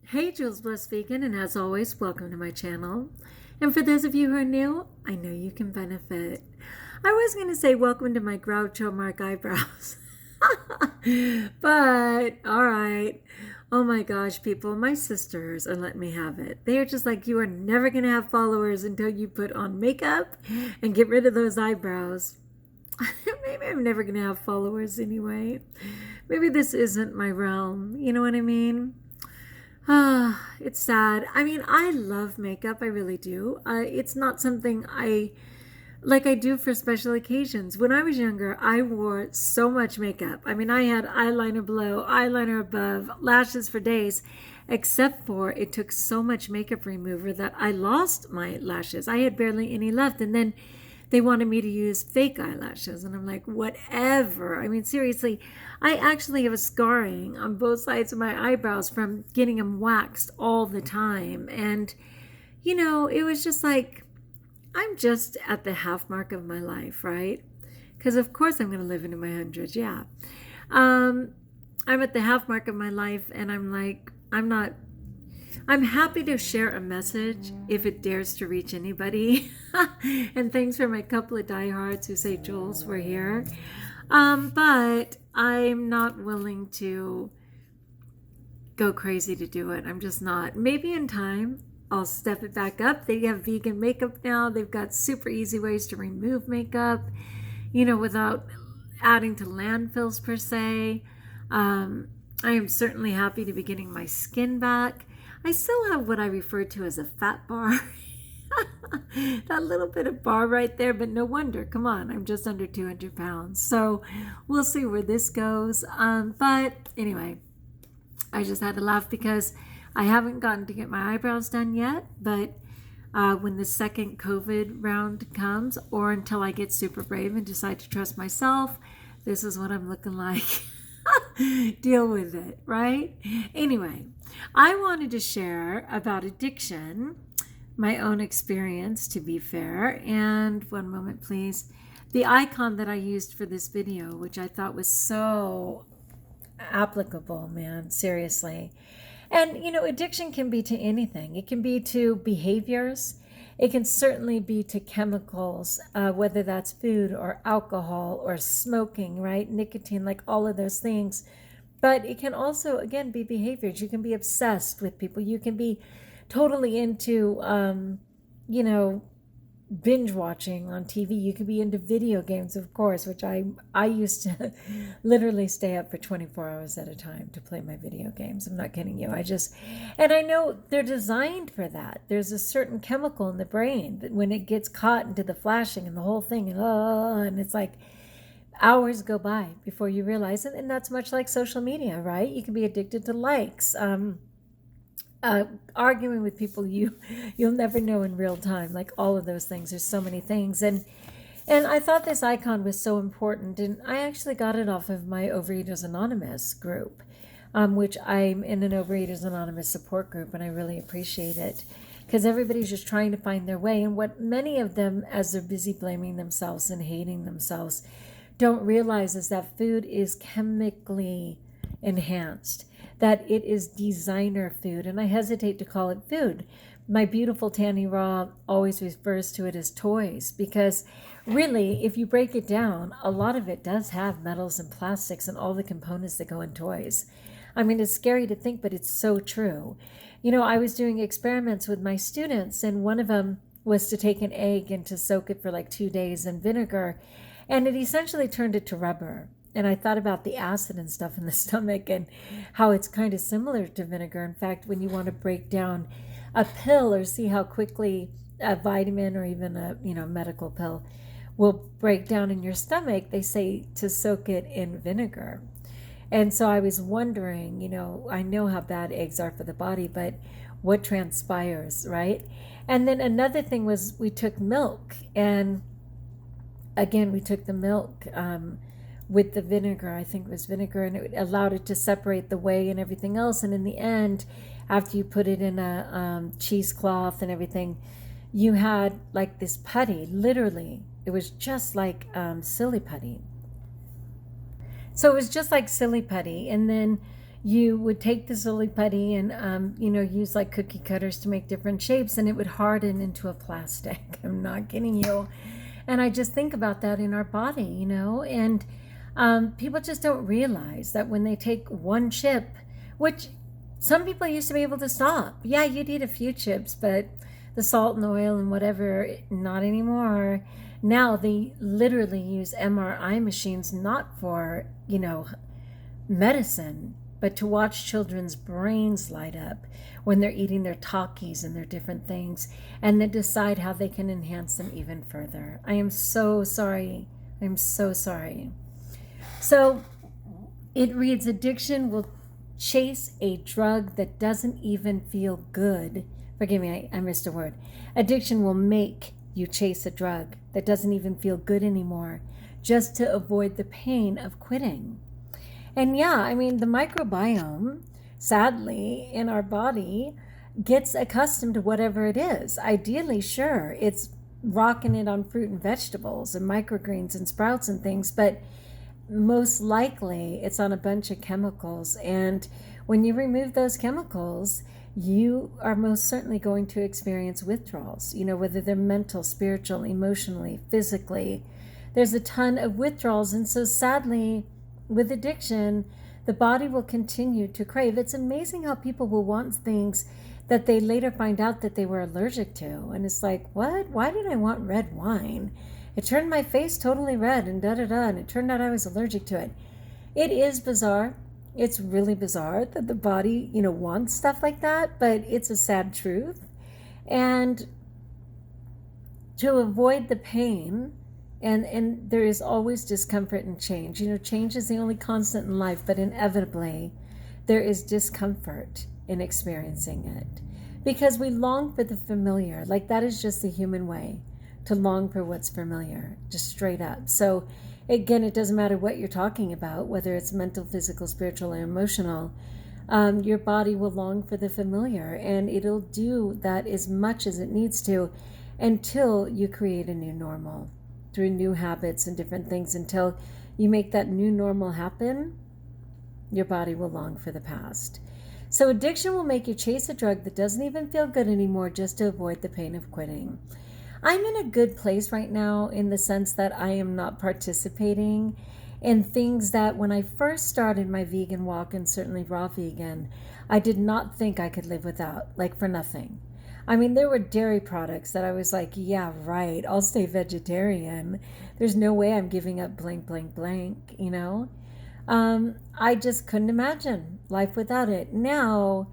Hey, JulesBlessedVegan, and as always, welcome to my channel. And for those of you who are new, I know you can benefit. I was going to say welcome to my Groucho Mark eyebrows. But, alright. Oh my gosh, people, my sisters are letting me have it. They are just like, you are never going to have followers until you put on makeup and get rid of those eyebrows. Maybe I'm never going to have followers anyway. Maybe this isn't my realm. You know what I mean? It's sad. I mean, I love makeup. I really do. It's not something I do for special occasions. When I was younger, I wore so much makeup. I mean, I had eyeliner below, eyeliner above, lashes for days, except for it took so much makeup remover that I lost my lashes. I had barely any left. And then they wanted me to use fake eyelashes. And I'm like, whatever. I mean, seriously, I actually have a scarring on both sides of my eyebrows from getting them waxed all the time. And, it was just like, I'm just at the half mark of my life, right? Because of course I'm going to live into my hundreds. Yeah. I'm at the half mark of my life, and I'm like, I'm happy to share a message if it dares to reach anybody. And thanks for my couple of diehards who say, Jules, we're here. But I'm not willing to go crazy to do it. I'm just not. Maybe in time, I'll step it back up. They have vegan makeup now. They've got super easy ways to remove makeup, without adding to landfills per se. I am certainly happy to be getting my skin back. I still have what I refer to as a fat bar. That little bit of bar right there, but no wonder. Come on, I'm just under 200 pounds. So we'll see where this goes. But anyway, I just had to laugh because I haven't gotten to get my eyebrows done yet. But when the second COVID round comes, or until I get super brave and decide to trust myself, this is what I'm looking like. Deal with it, right? Anyway, I wanted to share about addiction, my own experience, to be fair. And one moment, please. The icon that I used for this video, which I thought was so applicable, man, seriously. And, addiction can be to anything. It can be to behaviors. It can certainly be to chemicals, whether that's food or alcohol or smoking, right? Nicotine, like all of those things. But it can also, again, be behaviors. You can be obsessed with people. You can be totally into, binge watching on TV. You could be into video games, of course, which I used to literally stay up for 24 hours at a time to play my video games. I'm not kidding you. And I know they're designed for that. There's a certain chemical in the brain that when it gets caught into the flashing and the whole thing, and it's like hours go by before you realize it. And that's much like social media, right? You can be addicted to likes, arguing with people you'll never know in real time, like all of those things. There's so many things, and I thought this icon was so important, and I actually got it off of my Overeaters Anonymous group, which I'm in an Overeaters Anonymous support group, and I really appreciate it because everybody's just trying to find their way. And what many of them, as they're busy blaming themselves and hating themselves, don't realize is that food is chemically enhanced, that it is designer food, and I hesitate to call it food. My beautiful Tanny Raw always refers to it as toys, because really, if you break it down, a lot of it does have metals and plastics and all the components that go in toys. I mean, it's scary to think, but it's so true. I was doing experiments with my students, and one of them was to take an egg and to soak it for like 2 days in vinegar, and it essentially turned it to rubber. And I thought about the acid and stuff in the stomach and how it's kind of similar to vinegar. In fact, when you want to break down a pill or see how quickly a vitamin or even a medical pill will break down in your stomach, they say to soak it in vinegar. And so I was wondering, I know how bad eggs are for the body, but what transpires, right? And then another thing was we took milk. And again, we took the milk with the vinegar. I think it was vinegar, and it allowed it to separate the whey and everything else. And in the end, after you put it in a cheesecloth and everything, you had like this putty. Literally, it was just like silly putty. So it was just like silly putty. And then you would take the silly putty and, use like cookie cutters to make different shapes, and it would harden into a plastic. I'm not kidding you. And I just think about that in our body, and people just don't realize that when they take one chip, which some people used to be able to stop. Yeah, you'd eat a few chips, but the salt and oil and whatever, not anymore. Now they literally use MRI machines not for, medicine, but to watch children's brains light up when they're eating their Takis and their different things, and then decide how they can enhance them even further. I am so sorry. I'm so sorry. So it reads, addiction will chase a drug that doesn't even feel good. Forgive me, I missed a word. Addiction will make you chase a drug that doesn't even feel good anymore, just to avoid the pain of quitting. And yeah, the microbiome, sadly, in our body gets accustomed to whatever it is. Ideally, sure, it's rocking it on fruit and vegetables and microgreens and sprouts and things, but most likely it's on a bunch of chemicals. And when you remove those chemicals, you are most certainly going to experience withdrawals, whether they're mental, spiritual, emotionally, physically. There's a ton of withdrawals. And so sadly, with addiction, the body will continue to crave. It's amazing how people will want things that they later find out that they were allergic to. And it's like, what? Why did I want red wine? It turned my face totally red and da-da-da, and it turned out I was allergic to it. It is bizarre. It's really bizarre that the body, wants stuff like that, but it's a sad truth. And to avoid the pain, and there is always discomfort and change. Change is the only constant in life, but inevitably there is discomfort in experiencing it because we long for the familiar. Like, that is just the human way, to long for what's familiar, just straight up. So again, it doesn't matter what you're talking about, whether it's mental, physical, spiritual, or emotional, your body will long for the familiar, and it'll do that as much as it needs to until you create a new normal through new habits and different things. Until you make that new normal happen, your body will long for the past. So addiction will make you chase a drug that doesn't even feel good anymore, just to avoid the pain of quitting. I'm in a good place right now in the sense that I am not participating in things that when I first started my vegan walk, and certainly raw vegan, I did not think I could live without, like for nothing. There were dairy products that I was like, yeah, right, I'll stay vegetarian. There's no way I'm giving up blank, blank, blank, I just couldn't imagine life without it. Now,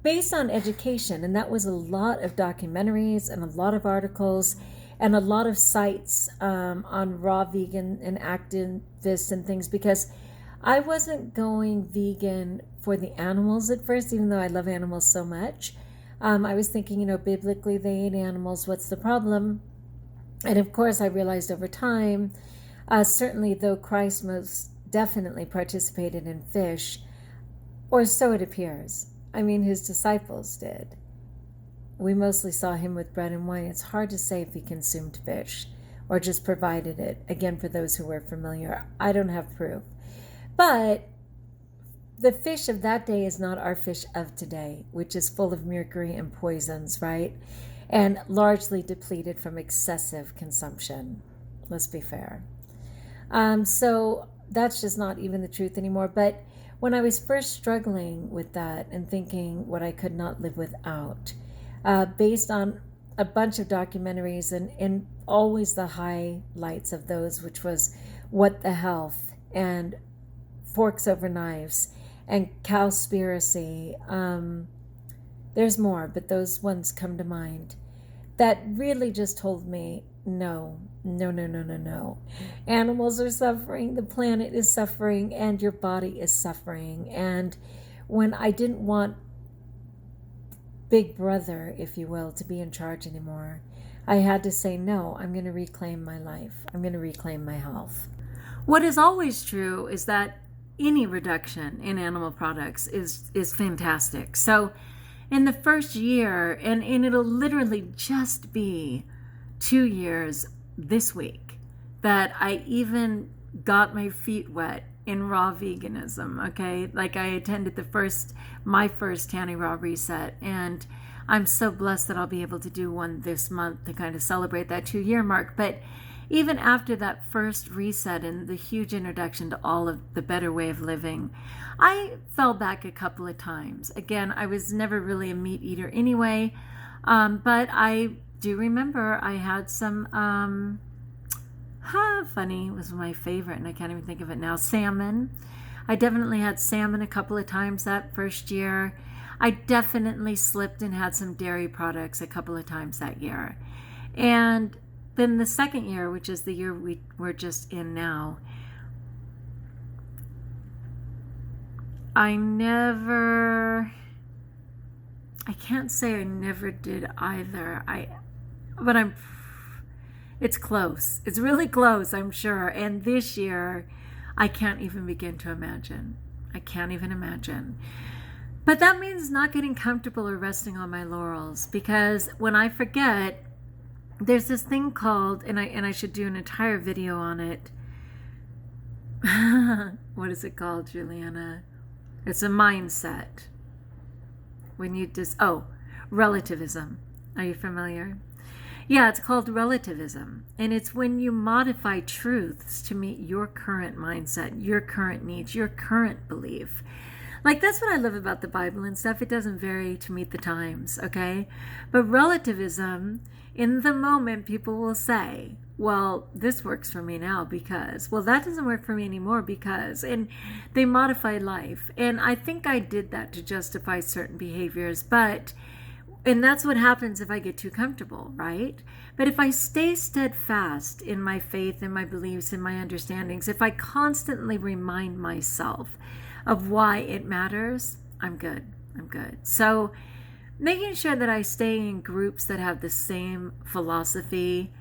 based on education, and that was a lot of documentaries and a lot of articles and a lot of sites on raw vegan and activists and things, because I wasn't going vegan for the animals at first, even though I love animals so much. I was thinking, biblically they ate animals, what's the problem? And of course I realized over time, certainly though Christ most definitely participated in fish, or so it appears. His disciples did. We mostly saw him with bread and wine. It's hard to say if he consumed fish or just provided it. Again, for those who were familiar, I don't have proof. But the fish of that day is not our fish of today, which is full of mercury and poisons, right? And largely depleted from excessive consumption. Let's be fair. So that's just not even the truth anymore. But when I was first struggling with that and thinking what I could not live without, based on a bunch of documentaries and always the highlights of those, which was What the Health and Forks Over Knives and Cowspiracy. There's more, but those ones come to mind. That really just told me, no. Animals are suffering, the planet is suffering, and your body is suffering. And when I didn't want Big Brother, if you will, to be in charge anymore, I had to say, no, I'm going to reclaim my life. I'm going to reclaim my health. What is always true is that any reduction in animal products is fantastic. So in the first year, and it'll literally just be 2 years this week, that I even got my feet wet in raw veganism, okay? Like I attended my first Tanny Raw Reset, and I'm so blessed that I'll be able to do one this month to kind of celebrate that 2-year mark. But even after that first reset and the huge introduction to all of the better way of living, I fell back a couple of times. Again, I was never really a meat eater anyway, but I do remember I had some, funny was my favorite, and I can't even think of it now, salmon. I definitely had salmon a couple of times that first year. I definitely slipped and had some dairy products a couple of times that year. And then the second year, which is the year we're just in now, I can't say I never did either. But it's close. It's really close, I'm sure. And this year, I can't even begin to imagine. I can't even imagine. But that means not getting comfortable or resting on my laurels, because when I forget, there's this thing called, and I should do an entire video on it. What is it called, Juliana? It's a mindset. When you relativism. Are you familiar? Yeah, it's called relativism. And it's when you modify truths to meet your current mindset, your current needs, your current belief. Like, that's what I love about the Bible and stuff. It doesn't vary to meet the times, okay? But relativism, in the moment, people will say, well, this works for me now because, well, that doesn't work for me anymore because, and they modify life. And I think I did that to justify certain behaviors, and that's what happens if I get too comfortable, right? But if I stay steadfast in my faith and my beliefs and my understandings, if I constantly remind myself of why it matters, I'm good. So making sure that I stay in groups that have the same philosophy,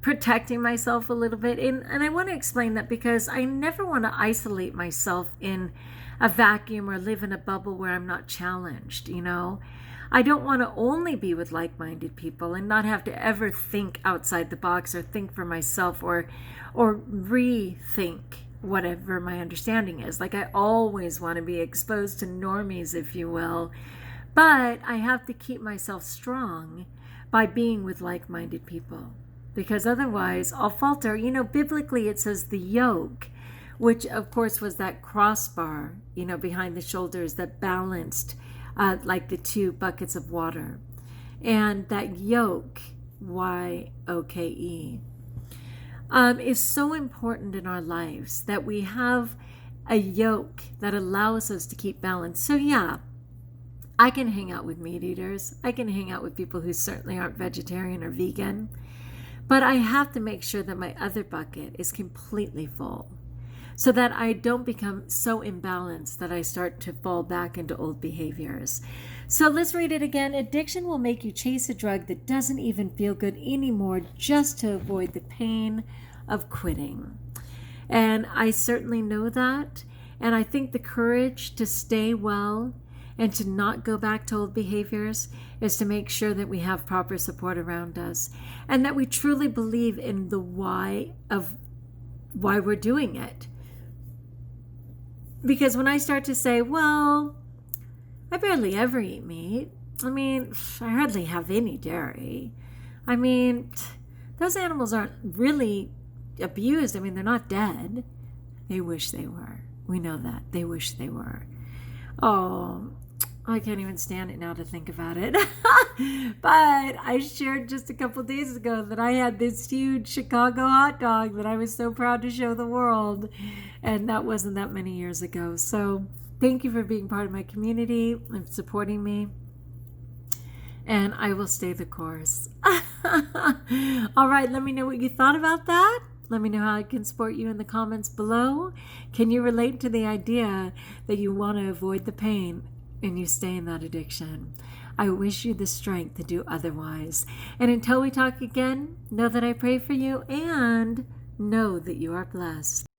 protecting myself a little bit. And I want to explain that because I never want to isolate myself in a vacuum or live in a bubble where I'm not challenged, I don't want to only be with like-minded people and not have to ever think outside the box or think for myself or rethink whatever my understanding is. Like, I always want to be exposed to normies, if you will, but I have to keep myself strong by being with like-minded people, because otherwise I'll falter. Biblically it says the yoke, which of course was that crossbar, behind the shoulders that balanced like the 2 buckets of water. And that yoke, Y-O-K-E, is so important in our lives, that we have a yoke that allows us to keep balance. So yeah, I can hang out with meat eaters. I can hang out with people who certainly aren't vegetarian or vegan. But I have to make sure that my other bucket is completely full, so that I don't become so imbalanced that I start to fall back into old behaviors. So let's read it again. Addiction will make you chase a drug that doesn't even feel good anymore just to avoid the pain of quitting. And I certainly know that. And I think the courage to stay well and to not go back to old behaviors is to make sure that we have proper support around us and that we truly believe in the why we're doing it. Because when I start to say, well, I barely ever eat meat. I hardly have any dairy. Those animals aren't really abused. They're not dead. They wish they were. We know that. They wish they were. Oh, I can't even stand it now to think about it. But I shared just a couple days ago that I had this huge Chicago hot dog that I was so proud to show the world. And that wasn't that many years ago. So thank you for being part of my community and supporting me. And I will stay the course. All right, let me know what you thought about that. Let me know how I can support you in the comments below. Can you relate to the idea that you want to avoid the pain and you stay in that addiction? I wish you the strength to do otherwise. And until we talk again, know that I pray for you and know that you are blessed.